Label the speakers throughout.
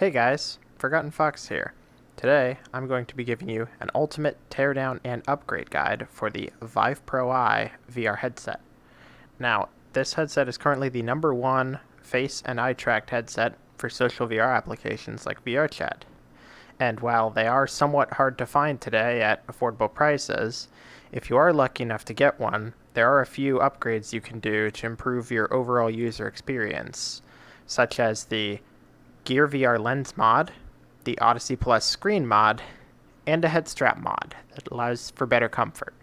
Speaker 1: Hey guys, Forgotten Fox here. Today, I'm going to be giving you an ultimate teardown and upgrade guide for the Vive Pro Eye VR headset. Now, this headset is currently the #1 face and eye tracked headset for social VR applications like VR chat. And while they are somewhat hard to find today at affordable prices, if you are lucky enough to get one, there are a few upgrades you can do to improve your overall user experience, such as the GearVR lens mod, the Odyssey Plus screen mod, and a Headstrap mod that allows for better comfort.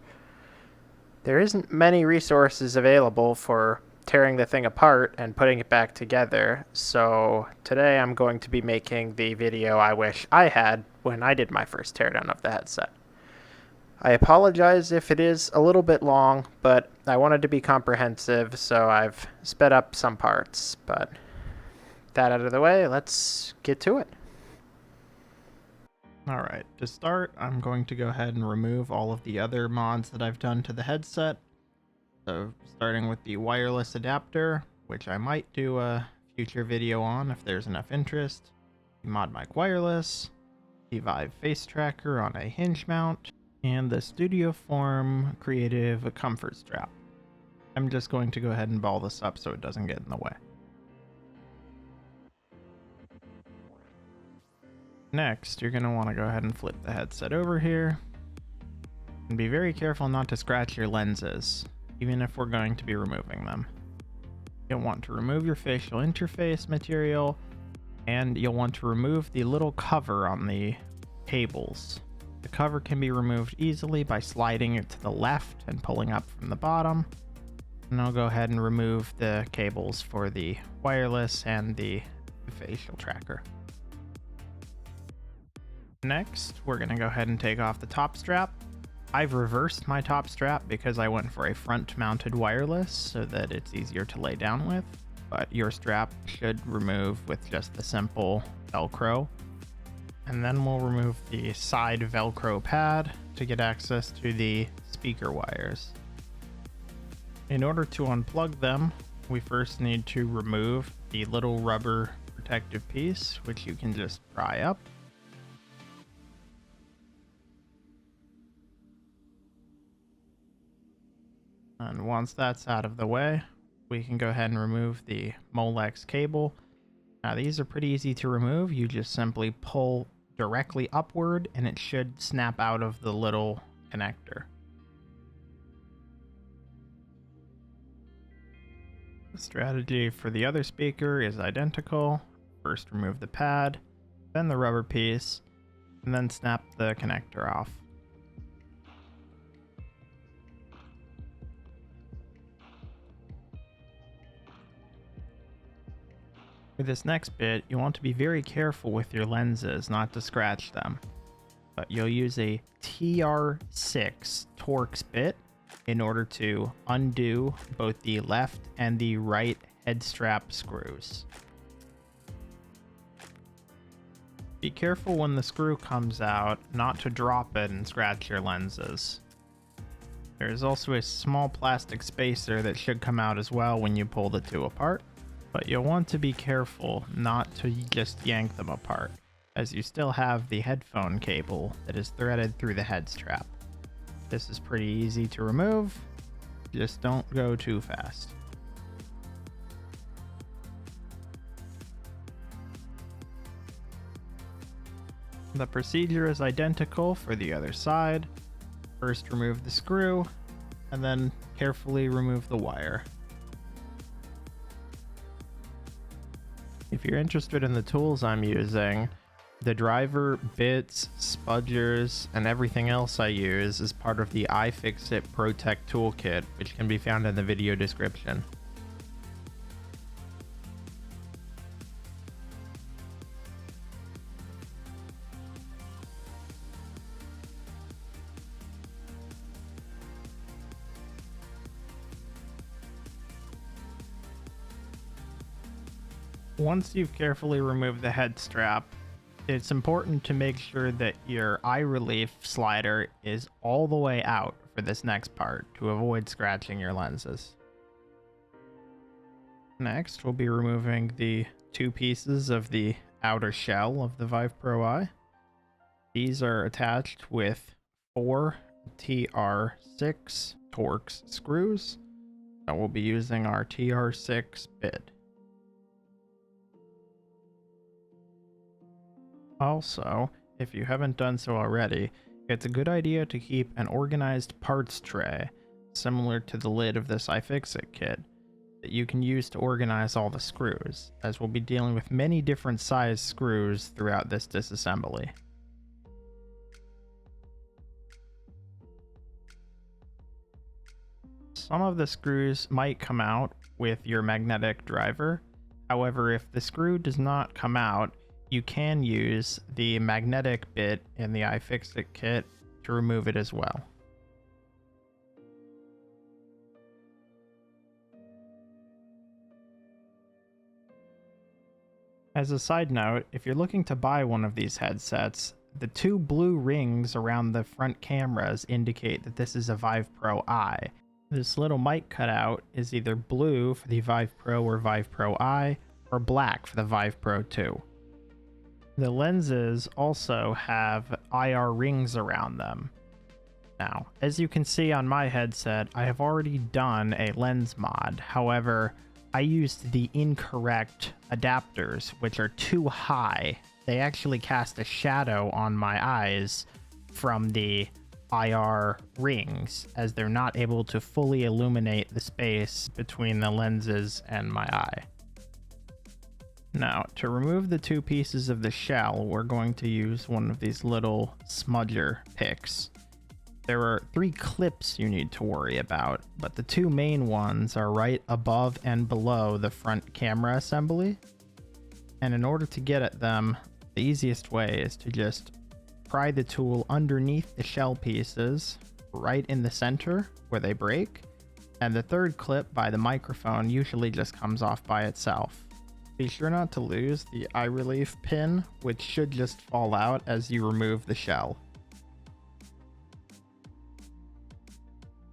Speaker 1: There isn't many resources available for tearing the thing apart and putting it back together, so today I'm going to be making the video I wish I had when I did my first teardown of the headset. I apologize if it is a little bit long, but I wanted to be comprehensive, so I've sped up some parts, but that out of the way, let's get to it. Alright, to start, I'm going to go ahead and remove all of the other mods that I've done to the headset. So, starting with the wireless adapter, which I might do a future video on if there's enough interest. The Mod Mic Wireless, the Vive Face Tracker on a hinge mount, and the Studio Form Creative Comfort Strap. I'm just going to go ahead and ball this up so it doesn't get in the way. Next, you're going to want to go ahead and flip the headset over here. And be very careful not to scratch your lenses, even if we're going to be removing them. You'll want to remove your facial interface material, and you'll want to remove the little cover on the cables. The cover can be removed easily by sliding it to the left and pulling up from the bottom. And I'll go ahead and remove the cables for the wireless and the facial tracker. Next, we're going to go ahead and take off the top strap. I've reversed my top strap because I went for a front-mounted wireless so that it's easier to lay down with, but your strap should remove with just the simple Velcro. And then we'll remove the side Velcro pad to get access to the speaker wires. In order to unplug them, we first need to remove the little rubber protective piece, which you can just pry up. And once that's out of the way, we can go ahead and remove the Molex cable. Now these are pretty easy to remove. You just simply pull directly upward and it should snap out of the little connector. The strategy for the other speaker is identical. First remove the pad, then the rubber piece, and then snap the connector off. For this next bit, you want to be very careful with your lenses not to scratch them. But you'll use a TR6 Torx bit in order to undo both the left and the right head strap screws. Be careful when the screw comes out not to drop it and scratch your lenses. There's also a small plastic spacer that should come out as well when you pull the two apart. But you'll want to be careful not to just yank them apart, as you still have the headphone cable that is threaded through the head strap. This is pretty easy to remove, just don't go too fast. The procedure is identical for the other side. First remove the screw, and then carefully remove the wire. If you're interested in the tools I'm using, the driver, bits, spudgers, and everything else I use is part of the iFixit ProTech toolkit, which can be found in the video description. Once you've carefully removed the head strap, it's important to make sure that your eye relief slider is all the way out for this next part to avoid scratching your lenses. Next, we'll be removing the two pieces of the outer shell of the Vive Pro Eye. These are attached with 4 TR6 Torx screws. So we'll be using our TR6 bit. Also, if you haven't done so already, it's a good idea to keep an organized parts tray, similar to the lid of this iFixit kit, that you can use to organize all the screws, as we'll be dealing with many different size screws throughout this disassembly. Some of the screws might come out with your magnetic driver. However, if the screw does not come out, you can use the magnetic bit in the iFixit kit to remove it as well. As a side note, if you're looking to buy one of these headsets, the 2 blue rings around the front cameras indicate that this is a Vive Pro Eye. This little mic cutout is either blue for the Vive Pro or Vive Pro Eye, or black for the Vive Pro 2. The lenses also have IR rings around them. Now, as you can see on my headset, I have already done a lens mod. However, I used the incorrect adapters, which are too high. They actually cast a shadow on my eyes from the IR rings, as they're not able to fully illuminate the space between the lenses and my eye. Now, to remove the 2 pieces of the shell, we're going to use one of these little smudger picks. There are 3 clips you need to worry about, but the 2 main ones are right above and below the front camera assembly. And in order to get at them, the easiest way is to just pry the tool underneath the shell pieces, right in the center where they break, and the 3rd clip by the microphone usually just comes off by itself. Be sure not to lose the eye relief pin, which should just fall out as you remove the shell.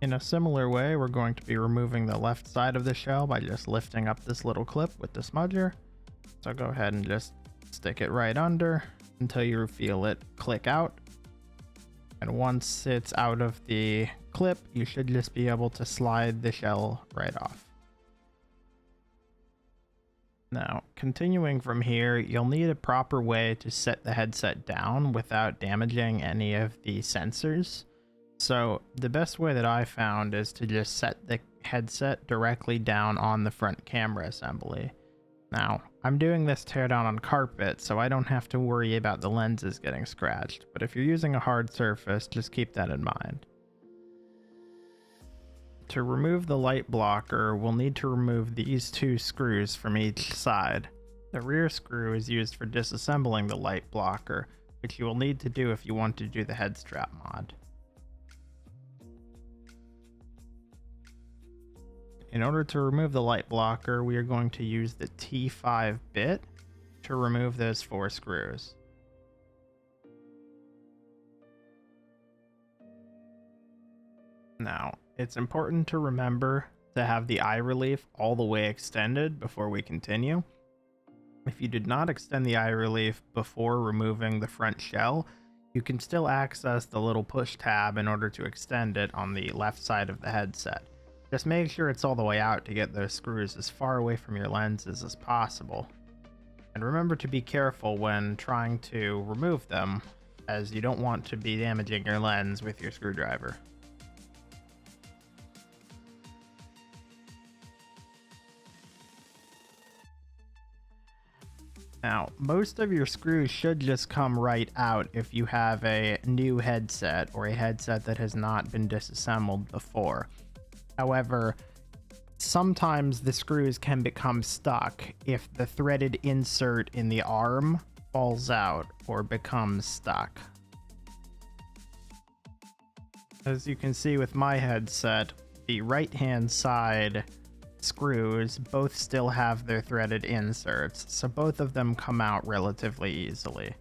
Speaker 1: In a similar way, we're going to be removing the left side of the shell by just lifting up this little clip with the smudger. So go ahead and just stick it right under until you feel it click out. And once it's out of the clip, you should just be able to slide the shell right off. Now, continuing from here, you'll need a proper way to set the headset down without damaging any of the sensors. So the best way that I found is to just set the headset directly down on the front camera assembly. Now, I'm doing this teardown on carpet, so I don't have to worry about the lenses getting scratched, but if you're using a hard surface, just keep that in mind. To remove the light blocker, we'll need to remove these 2 screws from each side. The rear screw is used for disassembling the light blocker, which you will need to do if you want to do the Headstrap mod. In order to remove the light blocker, we are going to use the T5 bit to remove those 4 screws. Now, it's important to remember to have the eye relief all the way extended before we continue. If you did not extend the eye relief before removing the front shell, you can still access the little push tab in order to extend it on the left side of the headset. Just make sure it's all the way out to get those screws as far away from your lenses as possible. And remember to be careful when trying to remove them, as you don't want to be damaging your lens with your screwdriver. Now, most of your screws should just come right out if you have a new headset or a headset that has not been disassembled before. However, sometimes the screws can become stuck if the threaded insert in the arm falls out or becomes stuck. As you can see with my headset, the right-hand side screws both still have their threaded inserts, so both of them come out relatively easily.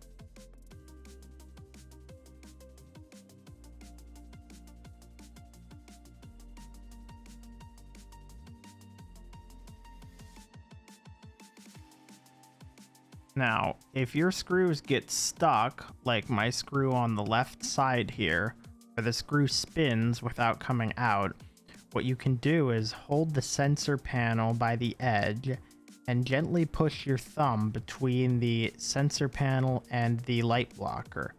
Speaker 1: Now, if your screws get stuck, like my screw on the left side here, where the screw spins without coming out, what you can do is hold the sensor panel by the edge and gently push your thumb between the sensor panel and the light blocker.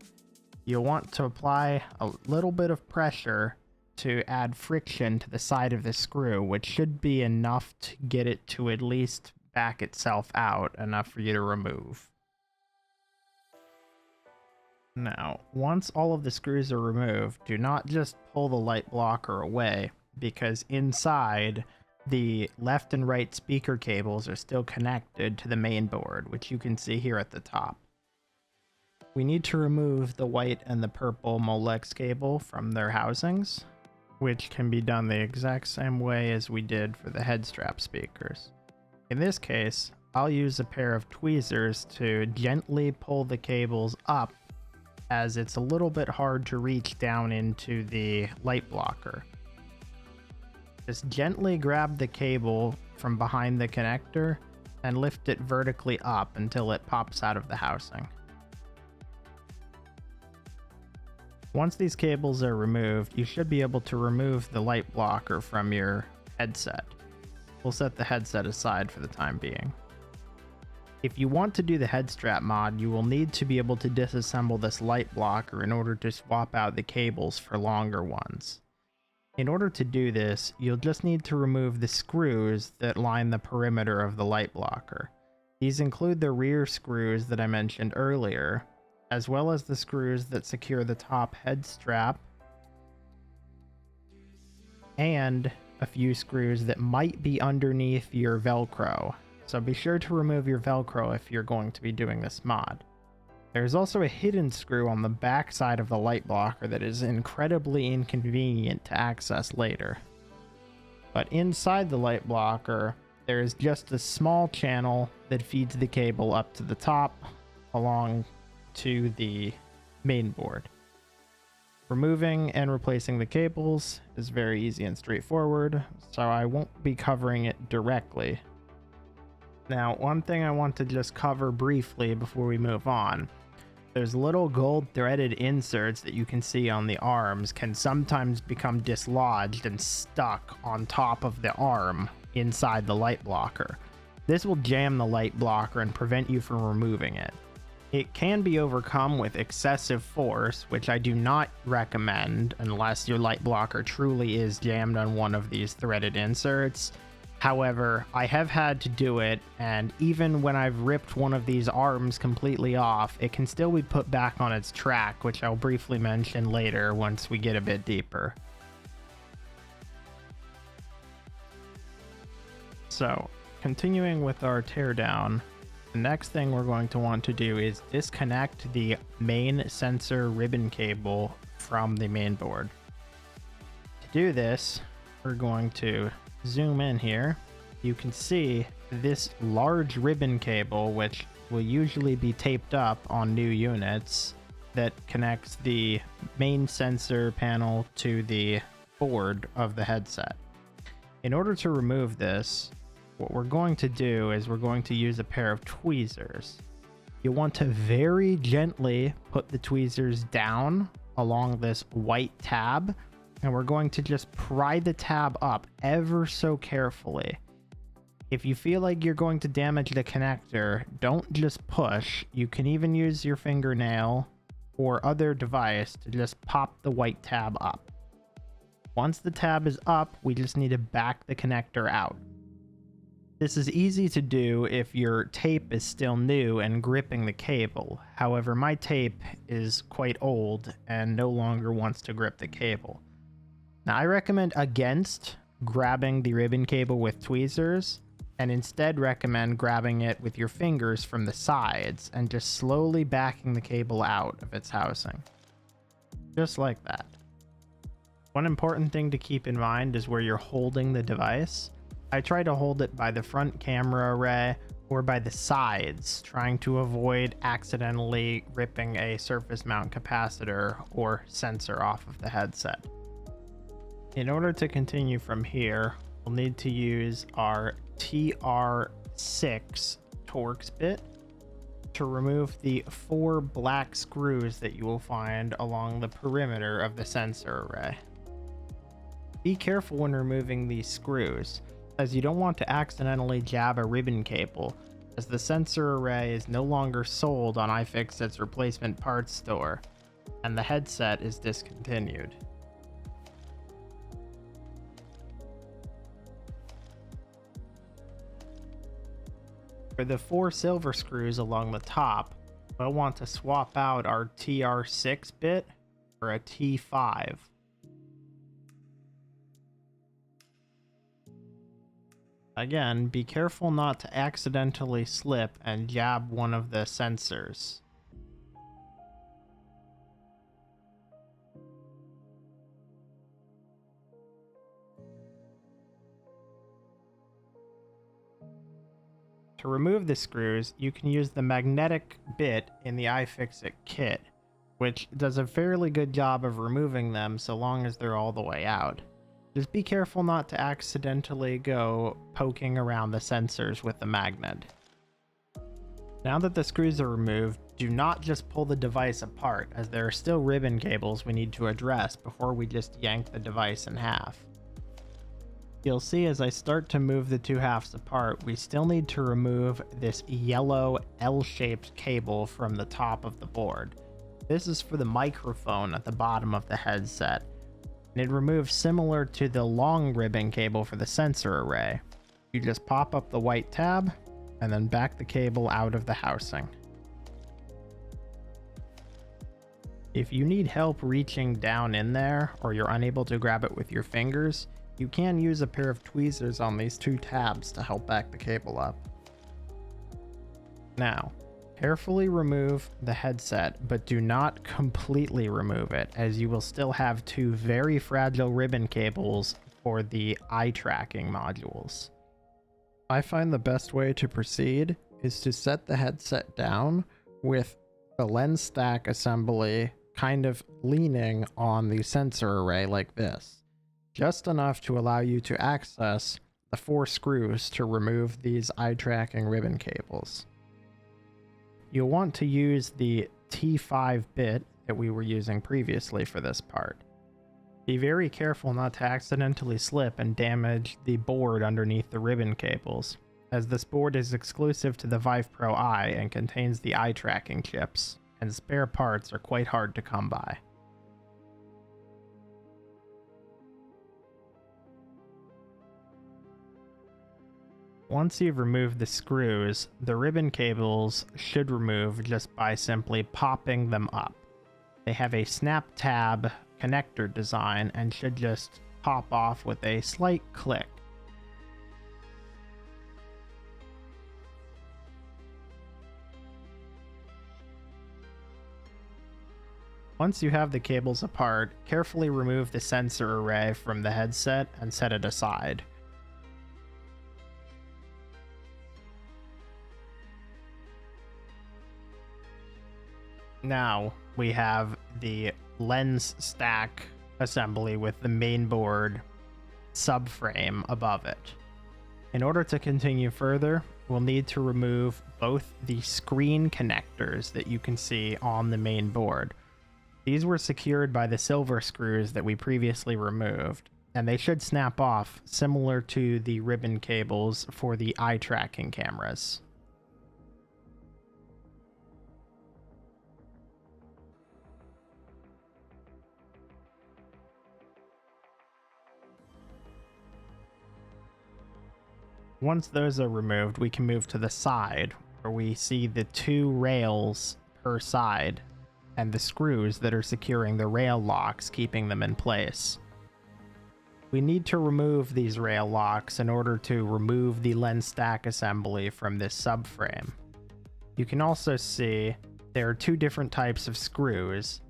Speaker 1: You'll want to apply a little bit of pressure to add friction to the side of the screw, which should be enough to get it to at least back itself out, enough for you to remove. Now, once all of the screws are removed, do not just pull the light blocker away, because inside, the left and right speaker cables are still connected to the main board, which you can see here at the top. We need to remove the white and the purple Molex cable from their housings, which can be done the exact same way as we did for the Headstrap speakers. In this case, I'll use a pair of tweezers to gently pull the cables up, as it's a little bit hard to reach down into the light blocker. Just gently grab the cable from behind the connector and lift it vertically up until it pops out of the housing. Once these cables are removed, you should be able to remove the light blocker from your headset. We'll set the headset aside for the time being. If you want to do the Headstrap mod, you will need to be able to disassemble this light blocker in order to swap out the cables for longer ones. In order to do this, you'll just need to remove the screws that line the perimeter of the light blocker. These include the rear screws that I mentioned earlier, as well as the screws that secure the top head strap, and a few screws that might be underneath your Velcro. So be sure to remove your Velcro if you're going to be doing this mod. There's also a hidden screw on the back side of the light blocker that is incredibly inconvenient to access later. But inside the light blocker, there is just a small channel that feeds the cable up to the top along to the main board. Removing and replacing the cables is very easy and straightforward, so I won't be covering it directly. Now, one thing I want to just cover briefly before we move on. There's little gold threaded inserts that you can see on the arms can sometimes become dislodged and stuck on top of the arm inside the light blocker. This will jam the light blocker and prevent you from removing it. It can be overcome with excessive force, which I do not recommend unless your light blocker truly is jammed on one of these threaded inserts. However, I have had to do it, and even when I've ripped one of these arms completely off, it can still be put back on its track, which I'll briefly mention later once we get a bit deeper. So, continuing with our teardown, the next thing we're going to want to do is disconnect the main sensor ribbon cable from the main board. To do this, we're going to zoom in here. You can see this large ribbon cable, which will usually be taped up on new units, that connects the main sensor panel to the board of the headset. In order to remove this, what we're going to do is we're going to use a pair of tweezers. You'll want to very gently put the tweezers down along this white tab, and we're going to just pry the tab up ever so carefully. If you feel like you're going to damage the connector, don't just push. You can even use your fingernail or other device to just pop the white tab up. Once the tab is up, we just need to back the connector out. This is easy to do if your tape is still new and gripping the cable. However, my tape is quite old and no longer wants to grip the cable. Now, I recommend against grabbing the ribbon cable with tweezers, and instead recommend grabbing it with your fingers from the sides and just slowly backing the cable out of its housing. Just like that. One important thing to keep in mind is where you're holding the device. I try to hold it by the front camera array or by the sides, trying to avoid accidentally ripping a surface mount capacitor or sensor off of the headset. In order to continue from here, we'll need to use our TR6 Torx bit. to remove the 4 black screws that you will find along the perimeter of the sensor array. Be careful when removing these screws, as you don't want to accidentally jab a ribbon cable, as the sensor array is no longer sold on iFixit's replacement parts store, and the headset is discontinued. For the 4 silver screws along the top, we'll want to swap out our TR6 bit for a T5. Again, be careful not to accidentally slip and jab one of the sensors. To remove the screws, you can use the magnetic bit in the iFixit kit, which does a fairly good job of removing them so long as they're all the way out. Just be careful not to accidentally go poking around the sensors with the magnet. Now that the screws are removed, do not just pull the device apart, as there are still ribbon cables we need to address before we just yank the device in half. You'll see as I start to move the 2 halves apart, we still need to remove this yellow L-shaped cable from the top of the board. This is for the microphone at the bottom of the headset. It removes similar to the long ribbon cable for the sensor array. You just pop up the white tab and then back the cable out of the housing. If you need help reaching down in there, or you're unable to grab it with your fingers, you can use a pair of tweezers on these 2 tabs to help back the cable up. Now, carefully remove the headset, but do not completely remove it, as you will still have 2 very fragile ribbon cables for the eye tracking modules. I find the best way to proceed is to set the headset down with the lens stack assembly kind of leaning on the sensor array like this, just enough to allow you to access the 4 screws to remove these eye tracking ribbon cables. You'll want to use the T5 bit that we were using previously for this part. Be very careful not to accidentally slip and damage the board underneath the ribbon cables, as this board is exclusive to the Vive Pro Eye and contains the eye tracking chips, and spare parts are quite hard to come by. Once you've removed the screws, the ribbon cables should remove just by simply popping them up. They have a snap tab connector design and should just pop off with a slight click. Once you have the cables apart, carefully remove the sensor array from the headset and set it aside. Now we have the lens stack assembly with the main board subframe above it. In order to continue further, we'll need to remove both the screen connectors that you can see on the main board. These were secured by the silver screws that we previously removed, and they should snap off similar to the ribbon cables for the eye tracking cameras. Once those are removed, we can move to the side, where we see the 2 rails per side, and the screws that are securing the rail locks, keeping them in place. We need to remove these rail locks in order to remove the lens stack assembly from this subframe. You can also see there are 2 different types of screws.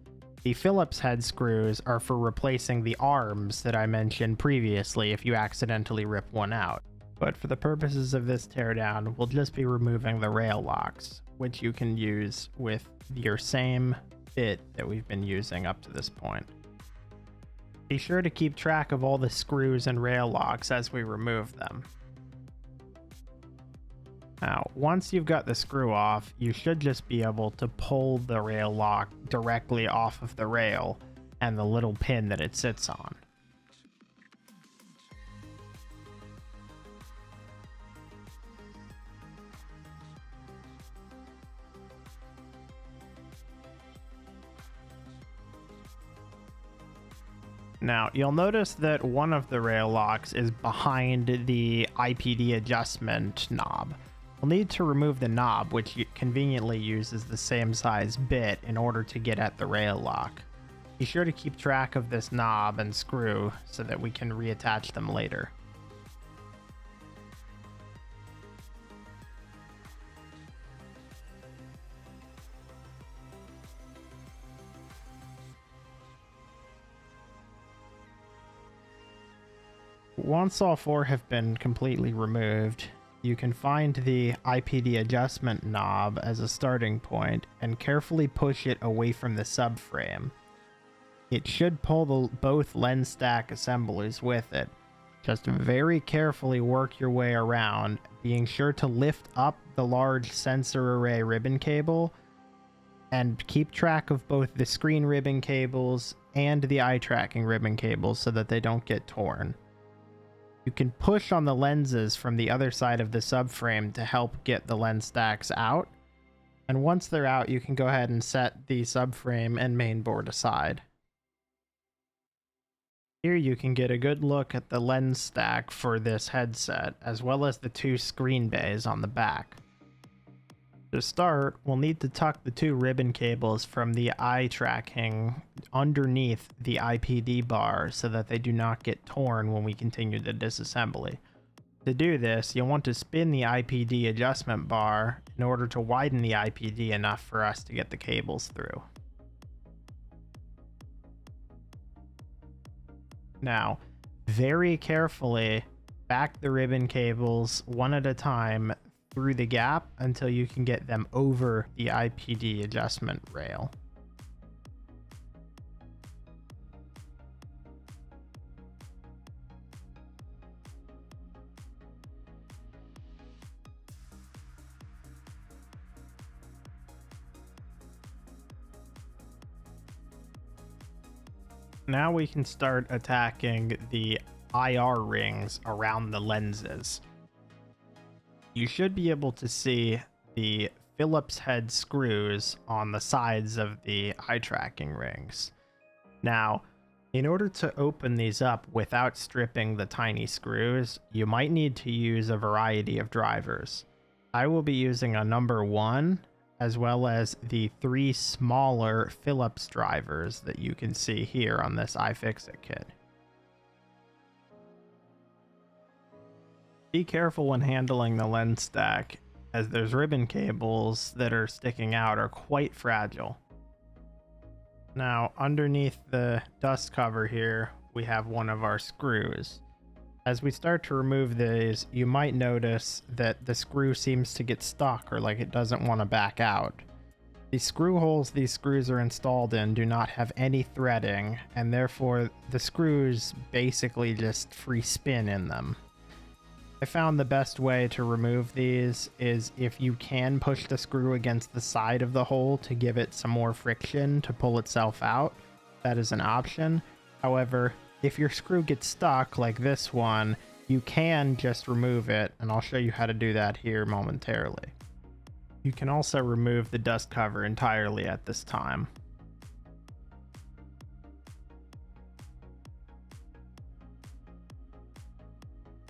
Speaker 1: The Phillips head screws are for replacing the arms that I mentioned previously if you accidentally rip one out. But for the purposes of this teardown, we'll just be removing the rail locks, which you can use with your same bit that we've been using up to this point. Be sure to keep track of all the screws and rail locks as we remove them. Now, once you've got the screw off, you should just be able to pull the rail lock directly off of the rail and the little pin that it sits on. Now, you'll notice that one of the rail locks is behind the IPD adjustment knob. We'll need to remove the knob, which conveniently uses the same size bit in order to get at the rail lock. Be sure to keep track of this knob and screw so that we can reattach them later. Once all four have been completely removed, you can find the IPD adjustment knob as a starting point and carefully push it away from the subframe. It should pull both lens stack assemblies with it. Just very carefully work your way around, being sure to lift up the large sensor array ribbon cable and keep track of both the screen ribbon cables and the eye tracking ribbon cables so that they don't get torn. You can push on the lenses from the other side of the subframe to help get the lens stacks out. And once they're out, you can go ahead and set the subframe and mainboard aside. Here you can get a good look at the lens stack for this headset, as well as the two screen bays on the back. To start, we'll need to tuck the two ribbon cables from the eye tracking underneath the IPD bar so that they do not get torn when we continue the disassembly. To do this, you'll want to spin the IPD adjustment bar in order to widen the IPD enough for us to get the cables through. Now, very carefully back the ribbon cables one at a time through the gap until you can get them over the IPD adjustment rail. Now we can start attacking the IR rings around the lenses. You should be able to see the Phillips head screws on the sides of the eye tracking rings. Now, in order to open these up without stripping the tiny screws, you might need to use a variety of drivers. I will be using a number 1, as well as the 3 smaller Phillips drivers that you can see here on this iFixit kit. Be careful when handling the lens stack, as those ribbon cables that are sticking out are quite fragile. Now, underneath the dust cover here, we have one of our screws. As we start to remove these, you might notice that the screw seems to get stuck or like it doesn't want to back out. The screw holes these screws are installed in do not have any threading, and therefore the screws basically just free spin in them. I found the best way to remove these is if you can push the screw against the side of the hole to give it some more friction to pull itself out. That is an option. However, if your screw gets stuck like this one, you can just remove it, and I'll show you how to do that here momentarily. You can also remove the dust cover entirely at this time.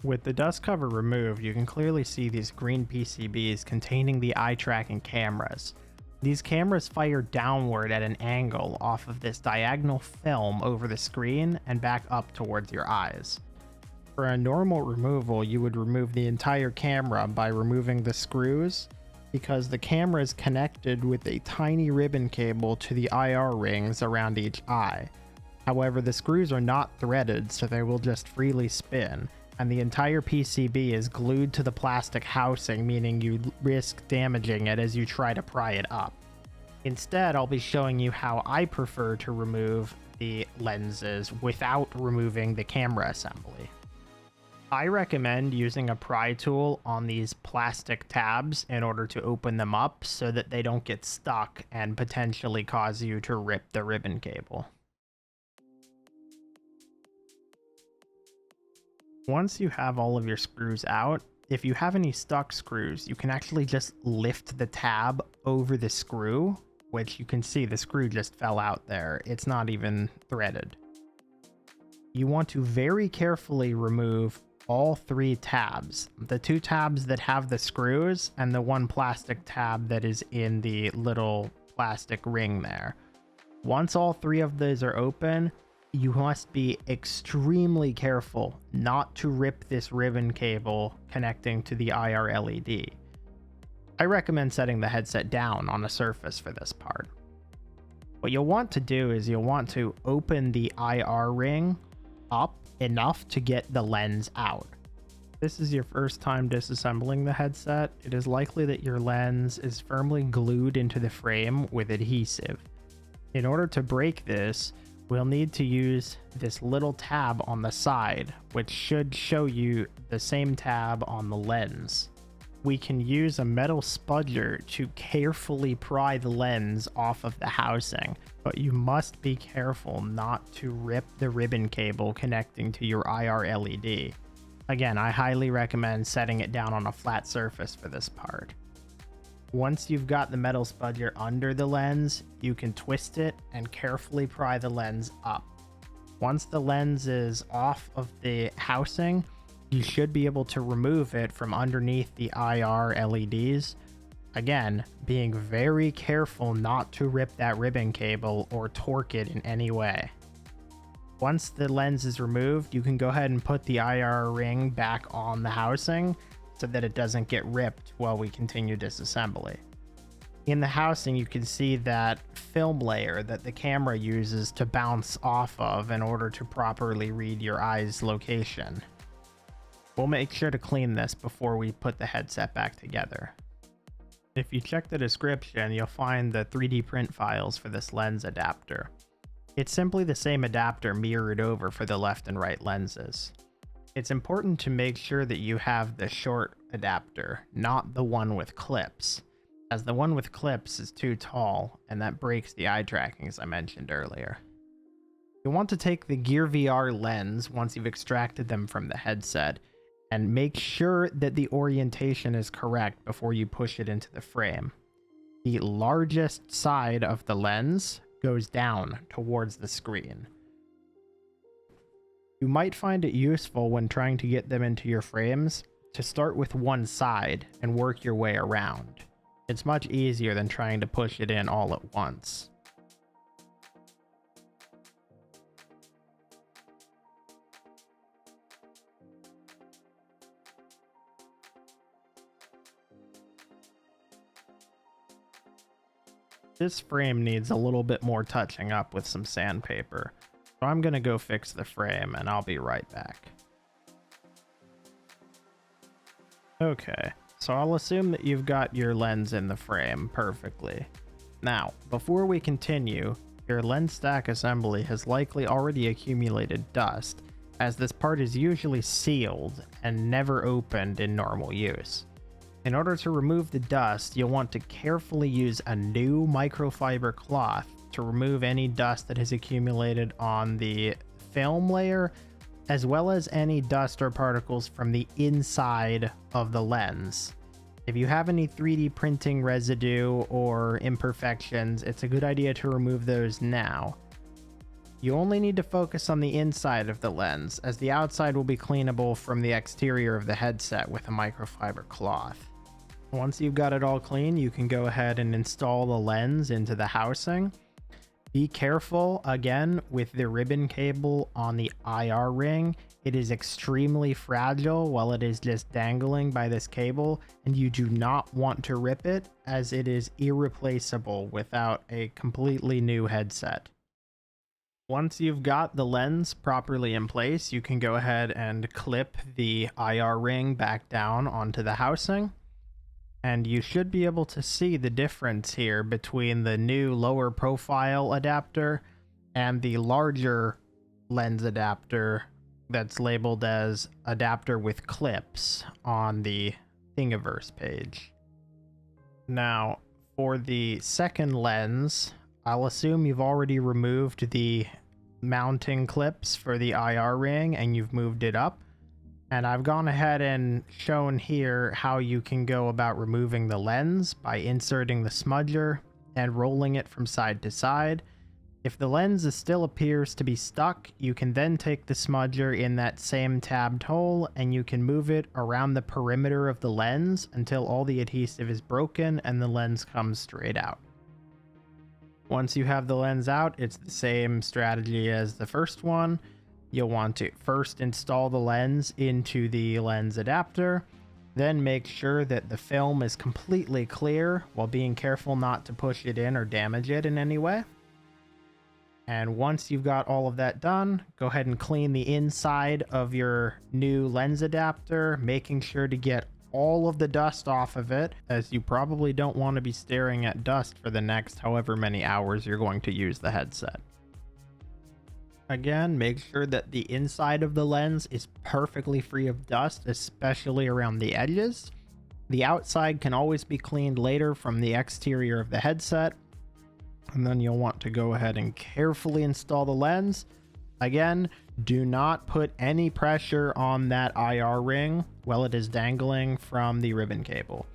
Speaker 1: With the dust cover removed, you can clearly see these green PCBs containing the eye tracking cameras. These cameras fire downward at an angle off of this diagonal film over the screen and back up towards your eyes. For a normal removal, you would remove the entire camera by removing the screws, because the camera is connected with a tiny ribbon cable to the IR rings around each eye. However, the screws are not threaded, so they will just freely spin, and the entire PCB is glued to the plastic housing, meaning you risk damaging it as you try to pry it up. Instead, I'll be showing you how I prefer to remove the lenses without removing the camera assembly. I recommend using a pry tool on these plastic tabs in order to open them up so that they don't get stuck and potentially cause you to rip the ribbon cable. Once you have all of your screws out, if you have any stuck screws, you can actually just lift the tab over the screw, which you can see the screw just fell out there. It's not even threaded. You want to very carefully remove all 3 tabs, the 2 tabs that have the screws and the 1 plastic tab that is in the little plastic ring there. Once all 3 of those are open, you must be extremely careful not to rip this ribbon cable connecting to the IR LED. I recommend setting the headset down on a surface for this part. What you'll want to do is you'll want to open the IR ring up enough to get the lens out. If this is your first time disassembling the headset, it is likely that your lens is firmly glued into the frame with adhesive. In order to break this, we'll need to use this little tab on the side, which should show you the same tab on the lens. We can use a metal spudger to carefully pry the lens off of the housing, but you must be careful not to rip the ribbon cable connecting to your IR LED. Again, I highly recommend setting it down on a flat surface for this part. Once you've got the metal spudger under the lens, you can twist it and carefully pry the lens up. Once the lens is off of the housing, you should be able to remove it from underneath the IR LEDs. Again, being very careful not to rip that ribbon cable or torque it in any way. Once the lens is removed, you can go ahead and put the IR ring back on the housing so that it doesn't get ripped while we continue disassembly. In the housing, you can see that film layer that the camera uses to bounce off of in order to properly read your eye's location. We'll make sure to clean this before we put the headset back together. If you check the description, you'll find the 3D print files for this lens adapter. It's simply the same adapter mirrored over for the left and right lenses. It's important to make sure that you have the short adapter, not the one with clips, as the one with clips is too tall and that breaks the eye tracking as I mentioned earlier. You'll want to take the GearVR lens once you've extracted them from the headset and make sure that the orientation is correct before you push it into the frame. The largest side of the lens goes down towards the screen. You might find it useful when trying to get them into your frames to start with one side and work your way around. It's much easier than trying to push it in all at once. This frame needs a little bit more touching up with some sandpaper, so I'm gonna go fix the frame and I'll be right back. Okay, so I'll assume that you've got your lens in the frame perfectly. Now, before we continue, your lens stack assembly has likely already accumulated dust, as this part is usually sealed and never opened in normal use. In order to remove the dust, you'll want to carefully use a new microfiber cloth to remove any dust that has accumulated on the film layer, as well as any dust or particles from the inside of the lens. If you have any 3D printing residue or imperfections, it's a good idea to remove those now. You only need to focus on the inside of the lens, as the outside will be cleanable from the exterior of the headset with a microfiber cloth. Once you've got it all clean, you can go ahead and install the lens into the housing. Be careful, again, with the ribbon cable on the IR ring. It is extremely fragile while it is just dangling by this cable, and you do not want to rip it, as it is irreplaceable without a completely new headset. Once you've got the lens properly in place, you can go ahead and clip the IR ring back down onto the housing. And you should be able to see the difference here between the new lower profile adapter and the larger lens adapter that's labeled as adapter with clips on the Thingiverse page. Now, for the second lens, I'll assume you've already removed the mounting clips for the IR ring and you've moved it up. And I've gone ahead and shown here how you can go about removing the lens by inserting the smudger and rolling it from side to side. If the lens still appears to be stuck, you can then take the smudger in that same tabbed hole and you can move it around the perimeter of the lens until all the adhesive is broken and the lens comes straight out. Once you have the lens out, it's the same strategy as the first one. You'll want to first install the lens into the lens adapter, then make sure that the film is completely clear while being careful not to push it in or damage it in any way. And once you've got all of that done, go ahead and clean the inside of your new lens adapter, making sure to get all of the dust off of it, as you probably don't want to be staring at dust for the next however many hours you're going to use the headset. Again, make sure that the inside of the lens is perfectly free of dust, especially around the edges. The outside can always be cleaned later from the exterior of the headset. And then you'll want to go ahead and carefully install the lens. Again, do not put any pressure on that IR ring while it is dangling from the ribbon cable.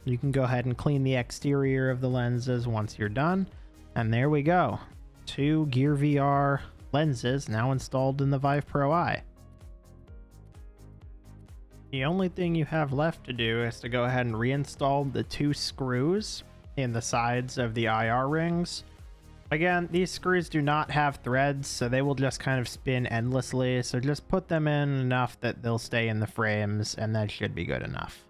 Speaker 1: You can go ahead and clean the exterior of the lenses once you're done. And there we go. 2 GearVR lenses now installed in the Vive Pro Eye. The only thing you have left to do is to go ahead and reinstall the 2 screws in the sides of the IR rings. Again, these screws do not have threads, so they will just kind of spin endlessly, so just put them in enough that they'll stay in the frames, and that should be good enough.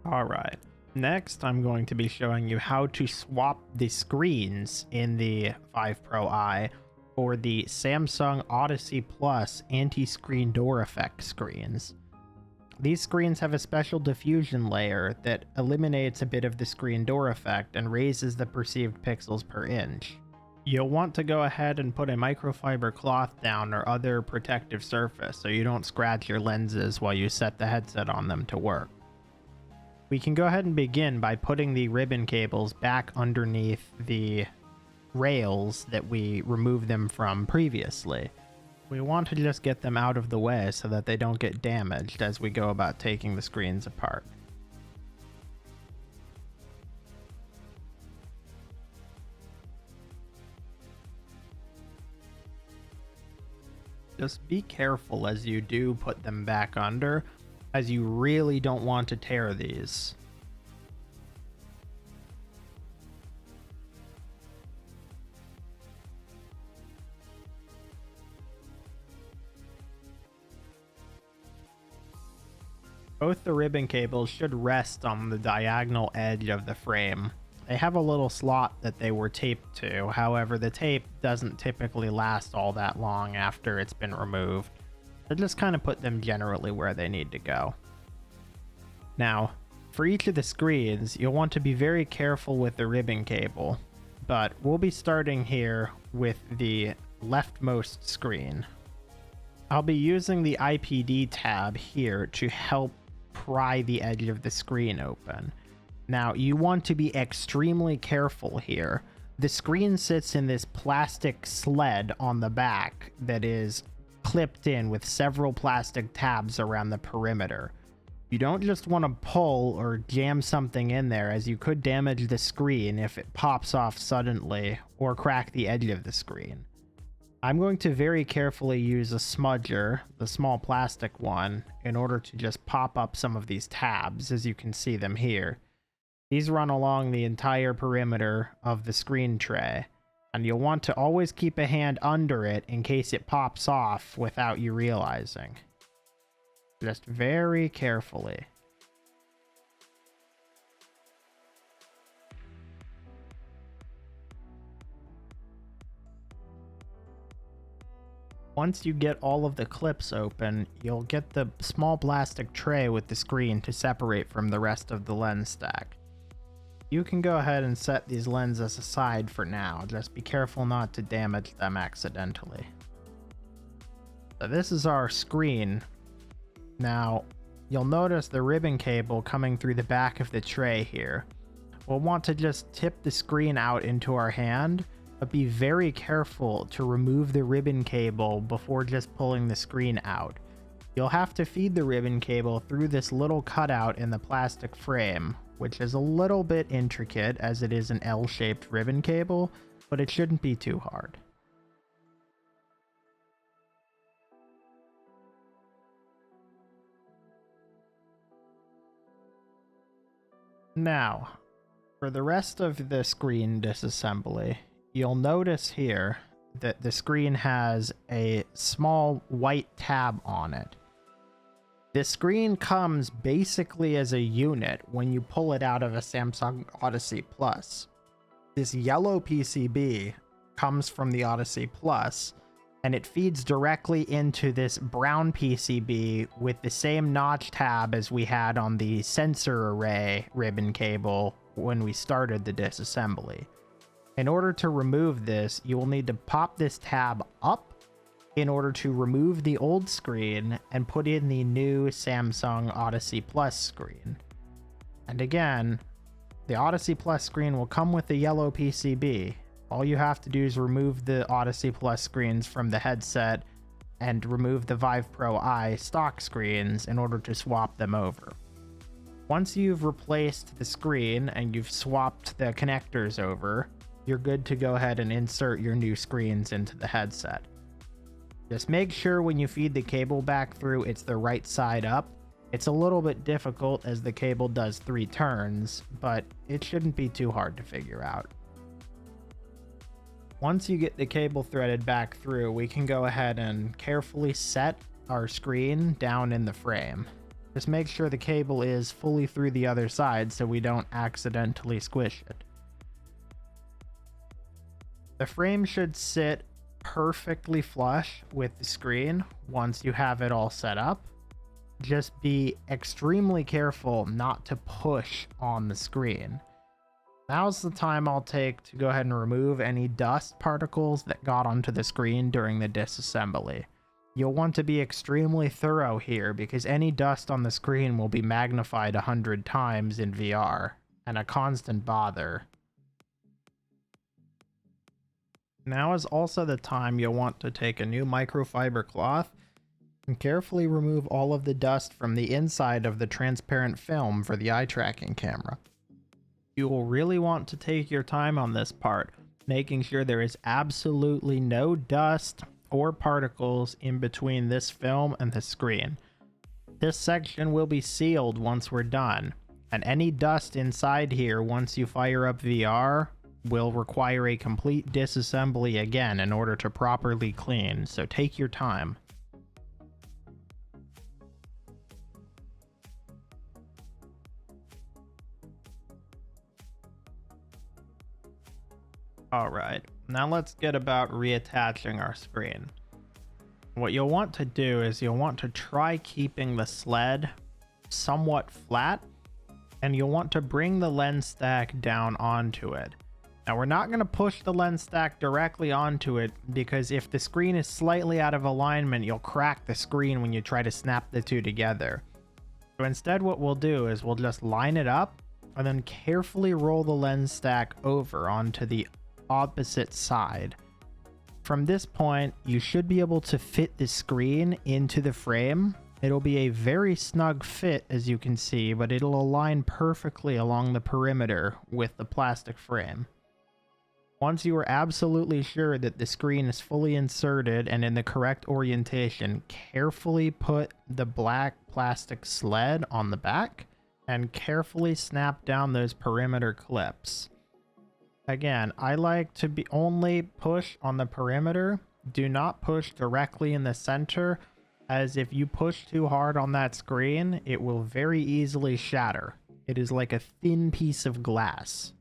Speaker 1: Alright, next I'm going to be showing you how to swap the screens in the Vive Pro Eye for the Samsung Odyssey Plus anti-screen door effect screens. These screens have a special diffusion layer that eliminates a bit of the screen door effect and raises the perceived pixels per inch. You'll want to go ahead and put a microfiber cloth down or other protective surface so you don't scratch your lenses while you set the headset on them to work. We can go ahead and begin by putting the ribbon cables back underneath the rails that we removed them from previously. We want to just get them out of the way so that they don't get damaged as we go about taking the screens apart. Just be careful as you do put them back under, as you really don't want to tear these. Both the ribbon cables should rest on the diagonal edge of the frame. They have a little slot that they were taped to, however the tape doesn't typically last all that long after it's been removed. So just kind of put them generally where they need to go. Now, for each of the screens, you'll want to be very careful with the ribbon cable, but we'll be starting here with the leftmost screen. I'll be using the IPD tab here to help pry the edge of the screen open. Now, you want to be extremely careful here. The screen sits in this plastic sled on the back that is clipped in with several plastic tabs around the perimeter. You don't just want to pull or jam something in there, as you could damage the screen if it pops off suddenly or crack the edge of the screen. I'm going to very carefully use a smudger, the small plastic one, in order to just pop up some of these tabs, as you can see them here. These run along the entire perimeter of the screen tray, and you'll want to always keep a hand under it in case it pops off without you realizing. Just very carefully. Once you get all of the clips open, you'll get the small plastic tray with the screen to separate from the rest of the lens stack. You can go ahead and set these lenses aside for now, just be careful not to damage them accidentally. So this is our screen. Now, you'll notice the ribbon cable coming through the back of the tray here. We'll want to just tip the screen out into our hand, but be very careful to remove the ribbon cable before just pulling the screen out. You'll have to feed the ribbon cable through this little cutout in the plastic frame, which is a little bit intricate as it is an L-shaped ribbon cable, but it shouldn't be too hard. Now, for the rest of the screen disassembly, you'll notice here that the screen has a small white tab on it. The screen comes basically as a unit when you pull it out of a Samsung Odyssey Plus. This yellow PCB comes from the Odyssey Plus, and it feeds directly into this brown PCB with the same notch tab as we had on the sensor array ribbon cable when we started the disassembly. In order to remove this, you will need to pop this tab up in order to remove the old screen and put in the new Samsung Odyssey Plus screen. And again, the Odyssey Plus screen will come with the yellow PCB. All you have to do is remove the Odyssey Plus screens from the headset and remove the Vive Pro Eye stock screens in order to swap them over. Once you've replaced the screen and you've swapped the connectors over, you're good to go ahead and insert your new screens into the headset. Just make sure when you feed the cable back through, it's the right side up. It's a little bit difficult as the cable does 3 turns, but it shouldn't be too hard to figure out. Once you get the cable threaded back through, we can go ahead and carefully set our screen down in the frame. Just make sure the cable is fully through the other side so we don't accidentally squish it. The frame should sit perfectly flush with the screen once you have it all set up. Just be extremely careful not to push on the screen. Now's the time I'll take to go ahead and remove any dust particles that got onto the screen during the disassembly. You'll want to be extremely thorough here because any dust on the screen will be magnified 100 times in VR, and a constant bother. Now is also the time you'll want to take a new microfiber cloth and carefully remove all of the dust from the inside of the transparent film for the eye tracking camera. You will really want to take your time on this part, making sure there is absolutely no dust or particles in between this film and the screen. This section will be sealed once we're done, and any dust inside here once you fire up VR will require a complete disassembly again in order to properly clean, so take your time. Alright, now let's get about reattaching our screen. What you'll want to do is you'll want to try keeping the sled somewhat flat, and you'll want to bring the lens stack down onto it. Now we're not going to push the lens stack directly onto it because if the screen is slightly out of alignment, you'll crack the screen when you try to snap the two together. So instead what we'll do is we'll just line it up and then carefully roll the lens stack over onto the opposite side. From this point, you should be able to fit the screen into the frame. It'll be a very snug fit, as you can see, but it'll align perfectly along the perimeter with the plastic frame. Once you are absolutely sure that the screen is fully inserted and in the correct orientation, carefully put the black plastic sled on the back and carefully snap down those perimeter clips. Again, I like to only push on the perimeter. Do not push directly in the center, as if you push too hard on that screen, it will very easily shatter. It is like a thin piece of glass.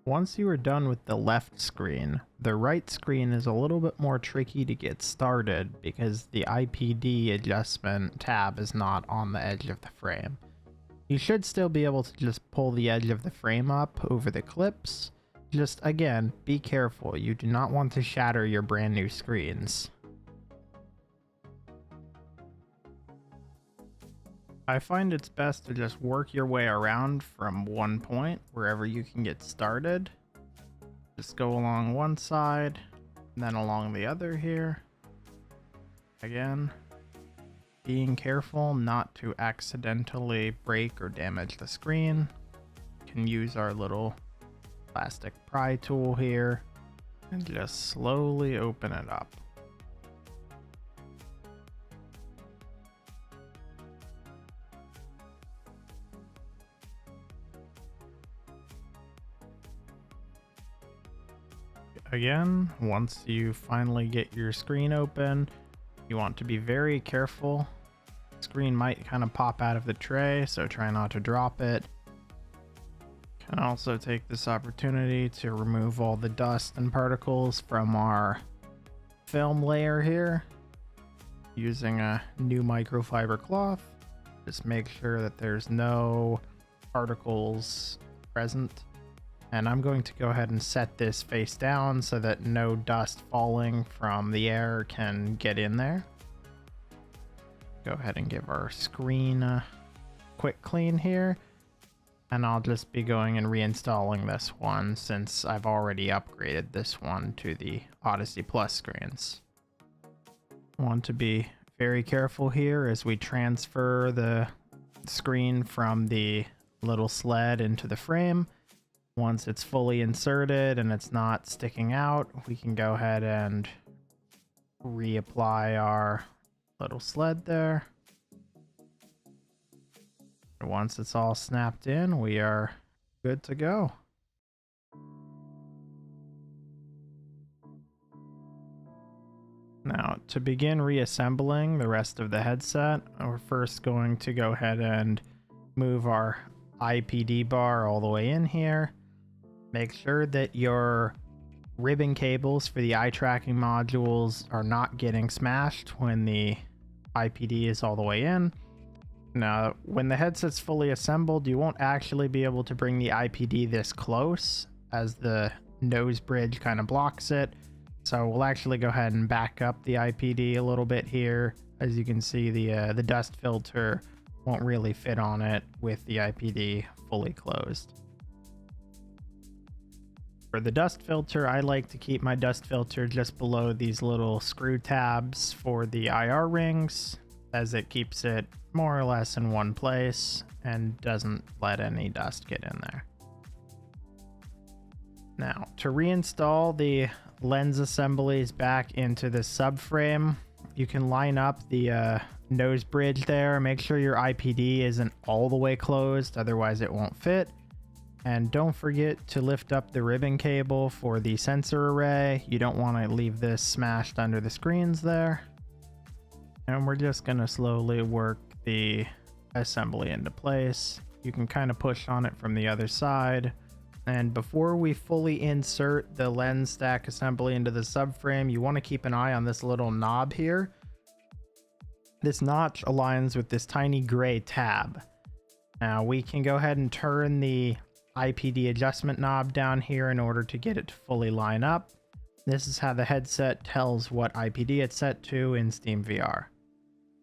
Speaker 1: Once you are done with the left screen, the right screen is a little bit more tricky to get started because the IPD adjustment tab is not on the edge of the frame. You should still be able to just pull the edge of the frame up over the clips. Just again, be careful, you do not want to shatter your brand new screens. I find it's best to just work your way around from one point, wherever you can get started. Just go along one side, and then along the other here. Again, being careful not to accidentally break or damage the screen. You can use our little plastic pry tool here, and just slowly open it up. Again, once you finally get your screen open, you want to be very careful. The screen might kind of pop out of the tray, so try not to drop it. Can also take this opportunity to remove all the dust and particles from our film layer here using a new microfiber cloth. Just make sure that there's no particles present. And I'm going to go ahead and set this face down so that no dust falling from the air can get in there. Go ahead and give our screen a quick clean here. And I'll just be going and reinstalling this one since I've already upgraded this one to the Odyssey Plus screens. Want to be very careful here as we transfer the screen from the little sled into the frame. Once it's fully inserted and it's not sticking out, we can go ahead and reapply our little sled there. Once it's all snapped in, we are good to go. Now, to begin reassembling the rest of the headset, we're first going to go ahead and move our IPD bar all the way in here. Make sure that your ribbon cables for the eye tracking modules are not getting smashed when the IPD is all the way in. Now, when the headset's fully assembled, you won't actually be able to bring the IPD this close as the nose bridge kind of blocks it. So we'll actually go ahead and back up the IPD a little bit here. As you can see, the dust filter won't really fit on it with the IPD fully closed. For the dust filter, I like to keep my dust filter just below these little screw tabs for the IR rings, as it keeps it more or less in one place and doesn't let any dust get in there. Now, to reinstall the lens assemblies back into the subframe, you can line up the nose bridge there. Make sure your IPD isn't all the way closed, otherwise it won't fit. And don't forget to lift up the ribbon cable for the sensor array. You don't want to leave this smashed under the screens there. And we're just going to slowly work the assembly into place. You can kind of push on it from the other side. And before we fully insert the lens stack assembly into the subframe, you want to keep an eye on this little knob here. This notch aligns with this tiny gray tab. Now we can go ahead and turn the IPD adjustment knob down here in order to get it to fully line up. This is how the headset tells what IPD it's set to in SteamVR.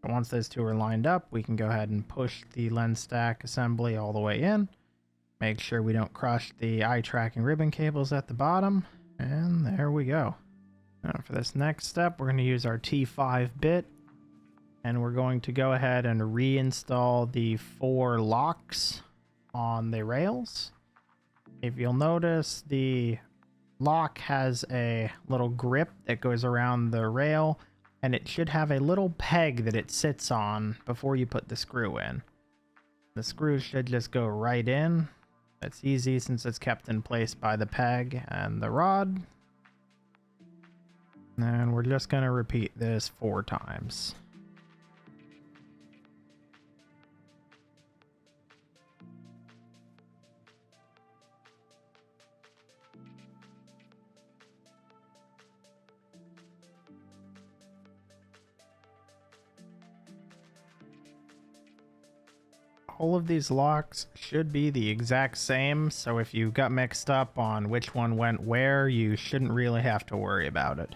Speaker 1: Once those two are lined up, we can go ahead and push the lens stack assembly all the way in. Make sure we don't crush the eye tracking ribbon cables at the bottom. And there we go. Now for this next step, we're going to use our T5 bit. And we're going to go ahead and reinstall the 4 locks on the rails. If you'll notice, the lock has a little grip that goes around the rail, and it should have a little peg that it sits on before you put the screw in. The screw should just go right in. It's easy since it's kept in place by the peg and the rod. And we're just going to repeat this 4 times. all of these locks should be the exact same, so if you got mixed up on which one went where, you shouldn't really have to worry about it.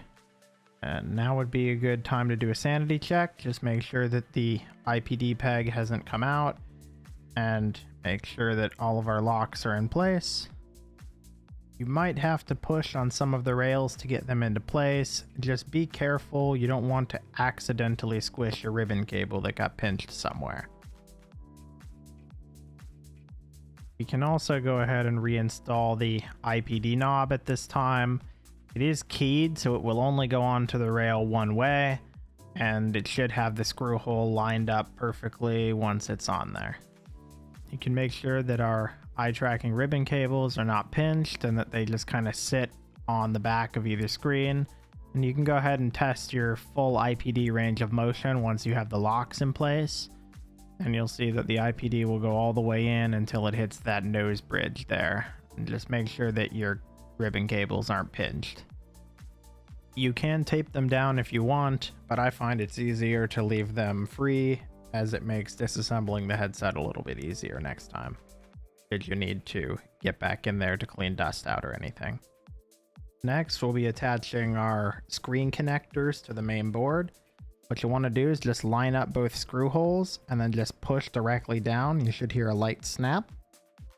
Speaker 1: And now would be a good time to do a sanity check. Just make sure that the IPD peg hasn't come out, and make sure that all of our locks are in place. You might have to push on some of the rails to get them into place. Just be careful, you don't want to accidentally squish your ribbon cable that got pinched somewhere. You can also go ahead and reinstall the IPD knob at this time. It is keyed, so it will only go onto the rail one way, and it should have the screw hole lined up perfectly once it's on there. You can make sure that our eye tracking ribbon cables are not pinched and that they just kind of sit on the back of either screen. And you can go ahead and test your full IPD range of motion once you have the locks in place. And you'll see that the IPD will go all the way in until it hits that nose bridge there. And just make sure that your ribbon cables aren't pinched. You can tape them down if you want, but I find it's easier to leave them free, as it makes disassembling the headset a little bit easier next time, should you need to get back in there to clean dust out or anything. Next, we'll be attaching our screen connectors to the main board. What you want to do is just line up both screw holes and then just push directly down. You should hear a light snap.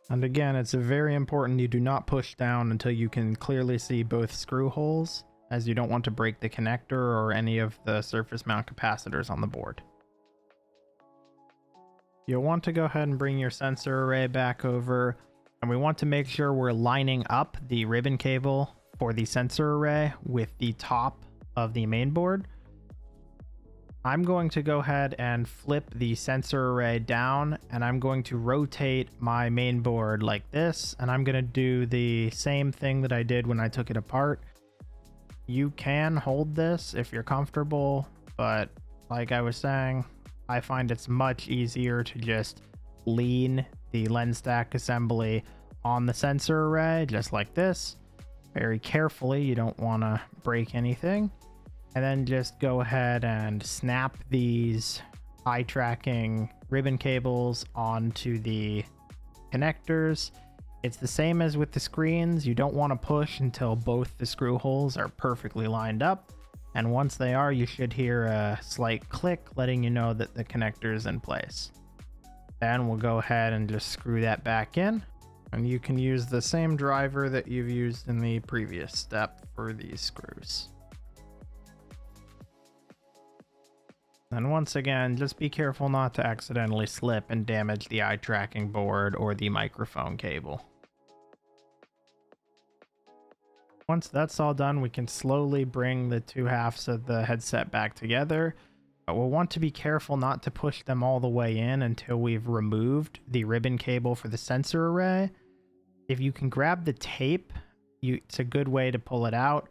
Speaker 1: And again, it's very important you do not push down until you can clearly see both screw holes, as you don't want to break the connector or any of the surface mount capacitors on the board. You'll want to go ahead and bring your sensor array back over, and we want to make sure we're lining up the ribbon cable for the sensor array with the top of the main board. I'm going to go ahead and flip the sensor array down, and I'm going to rotate my main board like this, and I'm going to do the same thing that I did when I took it apart. You can hold this if you're comfortable, but like I was saying, I find it's much easier to just lean the lens stack assembly on the sensor array, just like this. Very carefully, you don't want to break anything. And then just go ahead and snap these eye tracking ribbon cables onto the connectors. It's the same as with the screens. You don't want to push until both the screw holes are perfectly lined up. And once they are, you should hear a slight click letting you know that the connector is in place. Then we'll go ahead and just screw that back in. And you can use the same driver that you've used in the previous step for these screws. And once again, just be careful not to accidentally slip and damage the eye tracking board or the microphone cable. Once that's all done, we can slowly bring the two halves of the headset back together. But we'll want to be careful not to push them all the way in until we've removed the ribbon cable for the sensor array. If you can grab the tape, it's a good way to pull it out.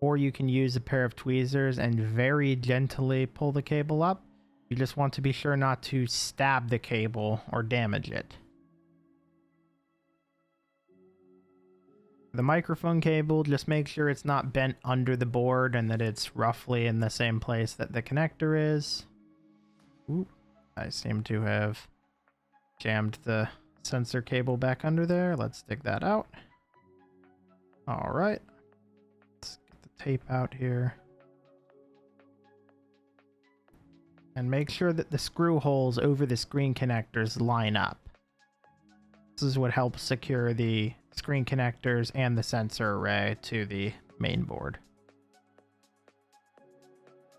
Speaker 1: Or you can use a pair of tweezers and very gently pull the cable up. You just want to be sure not to stab the cable or damage it. The microphone cable, just make sure it's not bent under the board and that it's roughly in the same place that the connector is. Ooh, I seem to have jammed the sensor cable back under there. Let's dig that out. All right. Tape out here, and make sure that the screw holes over the screen connectors line up. This is what helps secure the screen connectors and the sensor array to the main board.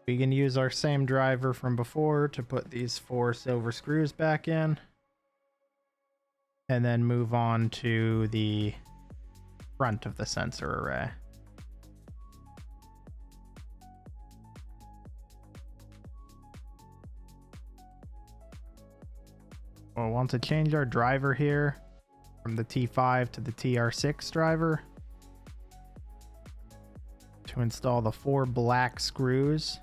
Speaker 1: We can use our same driver from before to put these 4 silver screws back in, and then move on to the front of the sensor array. We'll want to change our driver here from the T5 to the TR6 driver to install the 4 black screws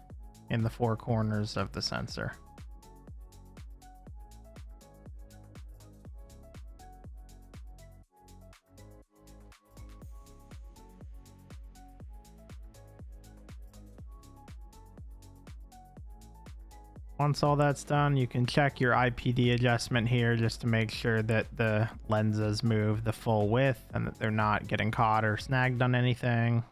Speaker 1: in the 4 corners of the sensor. Once all that's done, you can check your IPD adjustment here just to make sure that the lenses move the full width and that they're not getting caught or snagged on anything.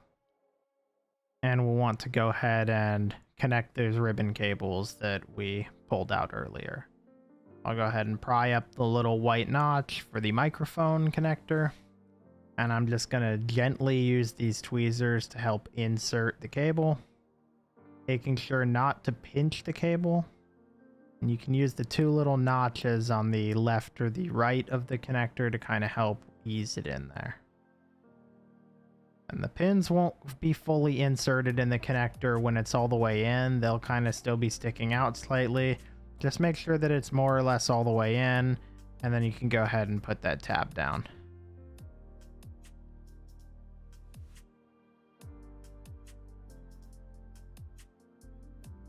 Speaker 1: And we'll want to go ahead and connect those ribbon cables that we pulled out earlier. I'll go ahead and pry up the little white notch for the microphone connector. And I'm just going to gently use these tweezers to help insert the cable, making sure not to pinch the cable. And you can use the two little notches on the left or the right of the connector to kind of help ease it in there. And the pins won't be fully inserted in the connector when it's all the way in. They'll kind of still be sticking out slightly. Just make sure that it's more or less all the way in, and then you can go ahead and put that tab down.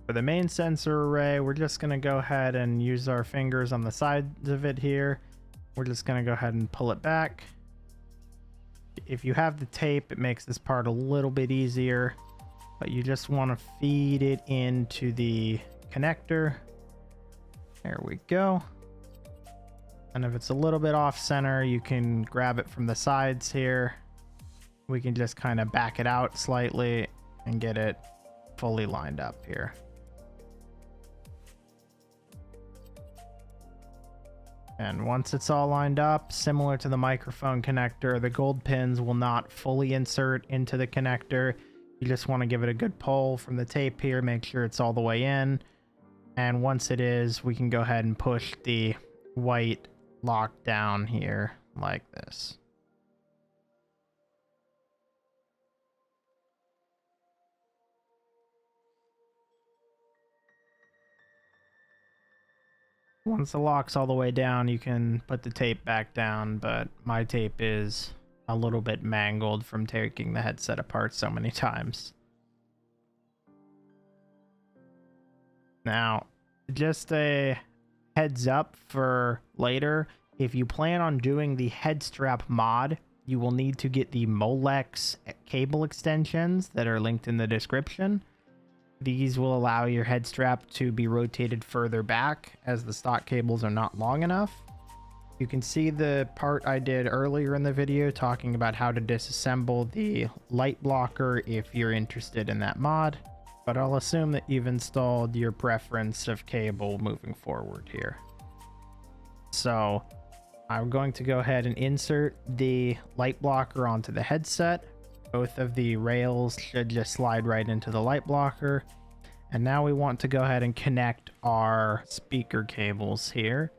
Speaker 1: For the main sensor array, we're just going to go ahead and use our fingers on the sides of it here. We're just going to go ahead and pull it back. If you have the tape, it makes this part a little bit easier, but you just want to feed it into the connector. There we go. And if it's a little bit off center, you can grab it from the sides here. We can just kind of back it out slightly and get it fully lined up here. And once it's all lined up, similar to the microphone connector, the gold pins will not fully insert into the connector. You just want to give it a good pull from the tape here, make sure it's all the way in. And once it is, we can go ahead and push the white lock down here like this. Once the lock's all the way down, you can put the tape back down, but my tape is a little bit mangled from taking the headset apart so many times. Now, just a heads up for later, if you plan on doing the Headstrap Mod, you will need to get the Molex cable extensions that are linked in the description. These will allow your head strap to be rotated further back as the stock cables are not long enough. You can see the part I did earlier in the video talking about how to disassemble the light blocker if you're interested in that mod, but I'll assume that you've installed your preference of cable moving forward here. So I'm going to go ahead and insert the light blocker onto the headset. Both of the rails should just slide right into the light blocker. And now we want to go ahead and connect our speaker cables here.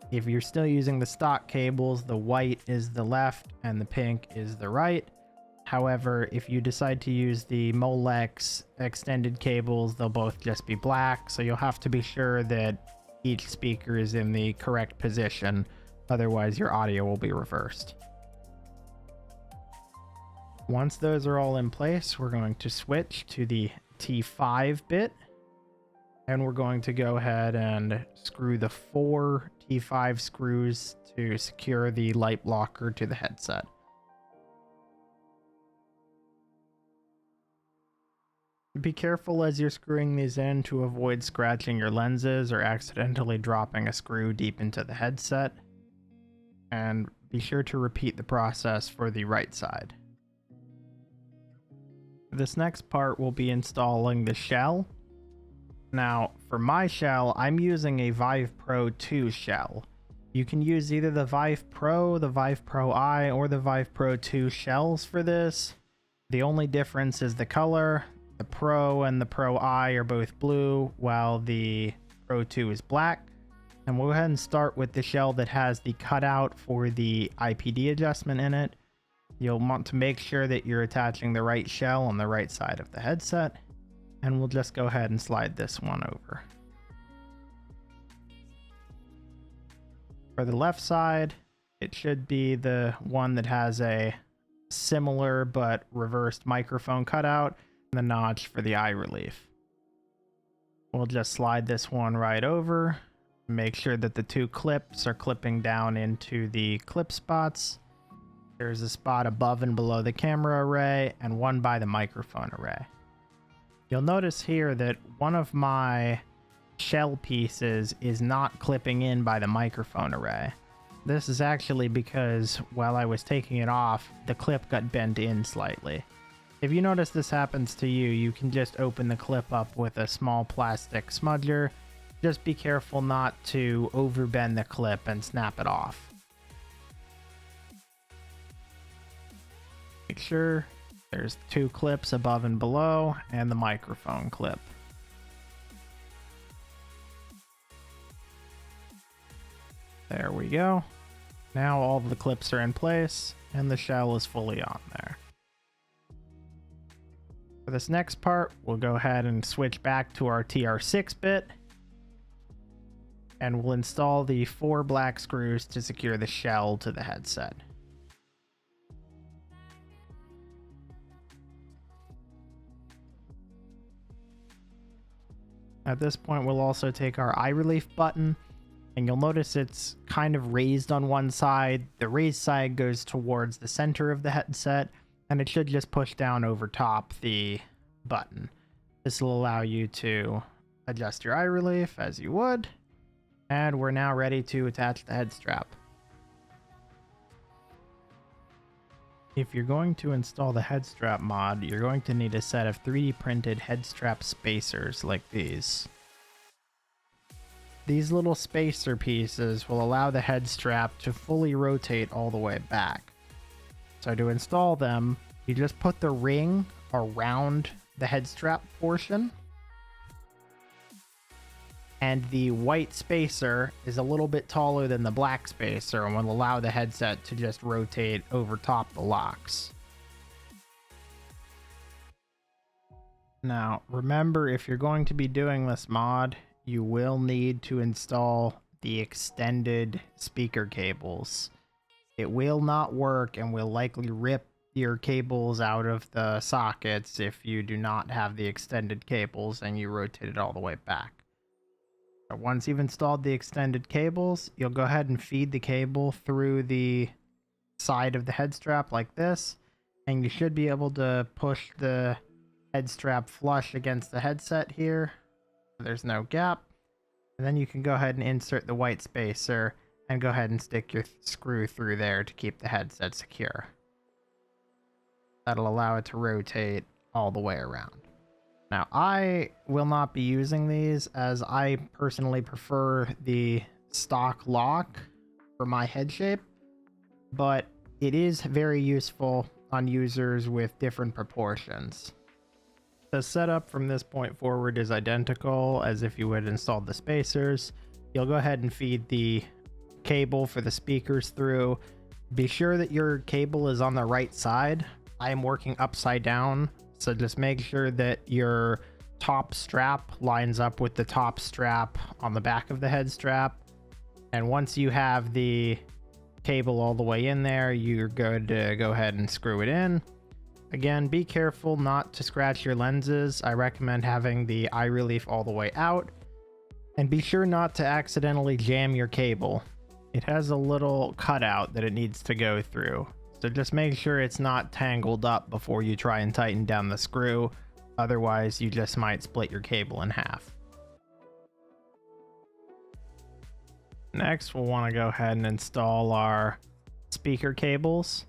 Speaker 1: If you're still using the stock cables, the white is the left and the pink is the right. However, if you decide to use the Molex extended cables, they'll both just be black. So you'll have to be sure that each speaker is in the correct position. Otherwise, your audio will be reversed. Once those are all in place, we're going to switch to the T5 bit, and we're going to go ahead and screw the 4 T5 screws to secure the light blocker to the headset. Be careful as you're screwing these in to avoid scratching your lenses or accidentally dropping a screw deep into the headset, and be sure to repeat the process for the right side. This next part will be installing the shell. Now, for my shell, I'm using a Vive Pro 2 shell. You can use either the Vive Pro, the Vive Pro Eye, or the Vive Pro 2 shells for this. The only difference is the color. The Pro and the Pro Eye are both blue, while the Pro 2 is black. And we'll go ahead and start with the shell that has the cutout for the IPD adjustment in it. You'll want to make sure that you're attaching the right shell on the right side of the headset, and we'll just go ahead and slide this one over. For the left side, it should be the one that has a similar but reversed microphone cutout and the notch for the eye relief. We'll just slide this one right over, make sure that the two clips are clipping down into the clip spots. There's a spot above and below the camera array and one by the microphone array. You'll notice here that one of my shell pieces is not clipping in by the microphone array. This is actually because while I was taking it off, the clip got bent in slightly. If you notice this happens to you, you can just open the clip up with a small plastic smudger. Just be careful not to overbend the clip and snap it off. Make sure there's 2 clips above and below, and the microphone clip. There we go. Now all of the clips are in place, and the shell is fully on there. For this next part, we'll go ahead and switch back to our TR6 bit, and we'll install the 4 black screws to secure the shell to the headset. At this point, we'll also take our eye relief button, and you'll notice it's kind of raised on one side. The raised side goes towards the center of the headset, and it should just push down over top the button. This will allow you to adjust your eye relief as you would, and we're now ready to attach the head strap. If you're going to install the Headstrap mod, you're going to need a set of 3D printed head strap spacers like these. These little spacer pieces will allow the head strap to fully rotate all the way back. So to install them, you just put the ring around the head strap portion, and the white spacer is a little bit taller than the black spacer and will allow the headset to just rotate over top the locks. Now, remember, if you're going to be doing this mod, you will need to install the extended speaker cables. It will not work and will likely rip your cables out of the sockets if you do not have the extended cables and you rotate it all the way back. Once you've installed the extended cables, you'll go ahead and feed the cable through the side of the head strap like this, and you should be able to push the head strap flush against the headset here. There's no gap. And then you can go ahead and insert the white spacer and go ahead and stick your screw through there to keep the headset secure. That'll allow it to rotate all the way around. Now, I will not be using these as I personally prefer the stock lock for my head shape, but it is very useful on users with different proportions. The setup from this point forward is identical as if you would install the spacers. You'll go ahead and feed the cable for the speakers through. Be sure that your cable is on the right side. I am working upside down, so just make sure that your top strap lines up with the top strap on the back of the head strap. And once you have the cable all the way in there, you're good to go ahead and screw it in. Again, be careful not to scratch your lenses. I recommend having the eye relief all the way out. And be sure not to accidentally jam your cable. It has a little cutout that it needs to go through. So just make sure it's not tangled up before you try and tighten down the screw. Otherwise, you just might split your cable in half. Next, we'll want to go ahead and install our speaker cables.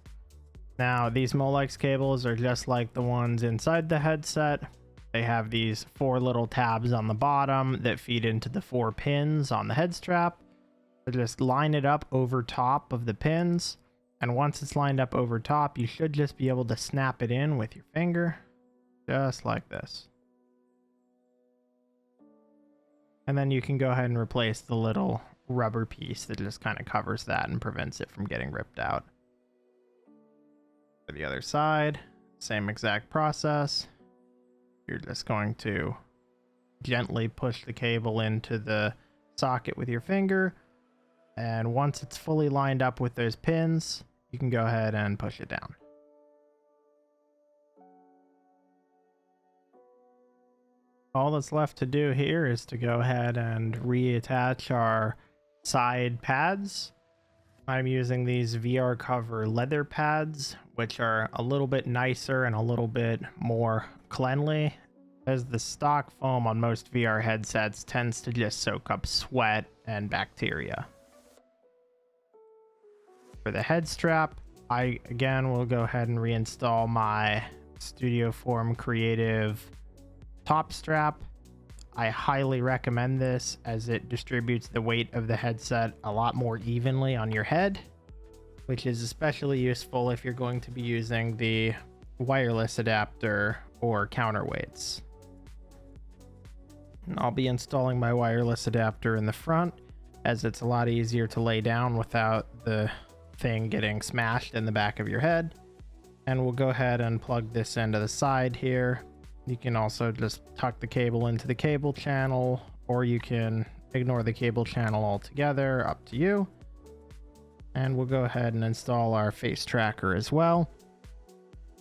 Speaker 1: Now, these Molex cables are just like the ones inside the headset. They have these 4 little tabs on the bottom that feed into the 4 pins on the head strap. So just line it up over top of the pins. And once it's lined up over top, you should just be able to snap it in with your finger, just like this. And then you can go ahead and replace the little rubber piece that just kind of covers that and prevents it from getting ripped out. For the other side, same exact process. You're just going to gently push the cable into the socket with your finger. And once it's fully lined up with those pins, you can go ahead and push it down. All that's left to do here is to go ahead and reattach our side pads. I'm using these VR cover leather pads, which are a little bit nicer and a little bit more cleanly as the stock foam on most VR headsets tends to just soak up sweat and bacteria. For the head strap, I again will go ahead and reinstall my Studio Form Creative top strap. I highly recommend this as it distributes the weight of the headset a lot more evenly on your head, which is especially useful if you're going to be using the wireless adapter or counterweights. And I'll be installing my wireless adapter in the front, as it's a lot easier to lay down without the thing getting smashed in the back of your head. And we'll go ahead and plug this into the side here. You can also just tuck the cable into the cable channel, or you can ignore the cable channel altogether, up to you. And we'll go ahead and install our face tracker as well.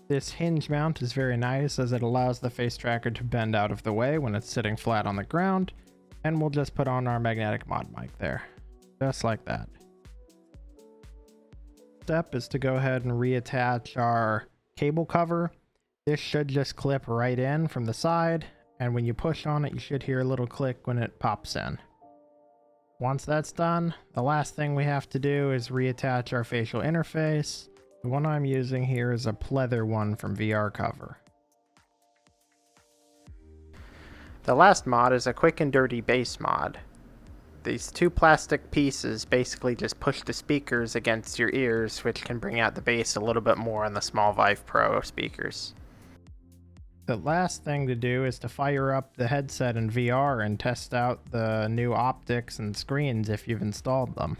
Speaker 1: This hinge mount is very nice as it allows the face tracker to bend out of the way when it's sitting flat on the ground. And we'll just put on our magnetic mod mic there, just like that. Step is to go ahead and reattach our cable cover. This should just clip right in from the side, and when you push on it, you should hear a little click when it pops in. Once that's done, the last thing we have to do is reattach our facial interface. The one I'm using here is a pleather one from VR Cover. The last mod is a quick and dirty bass mod. These two plastic pieces basically just push the speakers against your ears, which can bring out the bass a little bit more on the small Vive Pro speakers. The last thing to do is to fire up the headset in VR and test out the new optics and screens if you've installed them.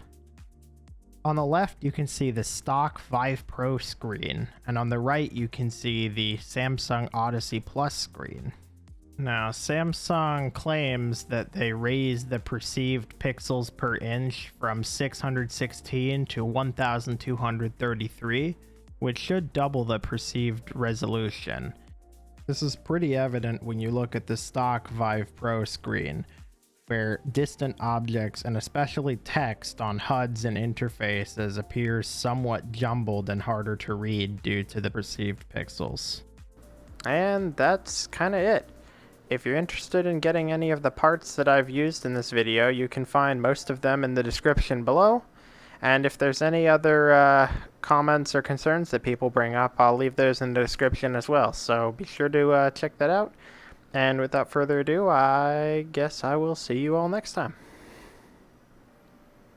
Speaker 1: On the left, you can see the stock Vive Pro screen, and on the right, you can see the Samsung Odyssey Plus screen. Now, Samsung claims that they raised the perceived pixels per inch from 616 to 1233, which should double the perceived resolution. This is pretty evident when you look at the stock Vive Pro screen, where distant objects and especially text on HUDs and interfaces appears somewhat jumbled and harder to read due to the perceived pixels. And that's kind of it. If you're interested in getting any of the parts that I've used in this video, you can find most of them in the description below. And if there's any other comments or concerns that people bring up, I'll leave those in the description as well. So be sure to check that out. And without further ado, I guess I will see you all next time.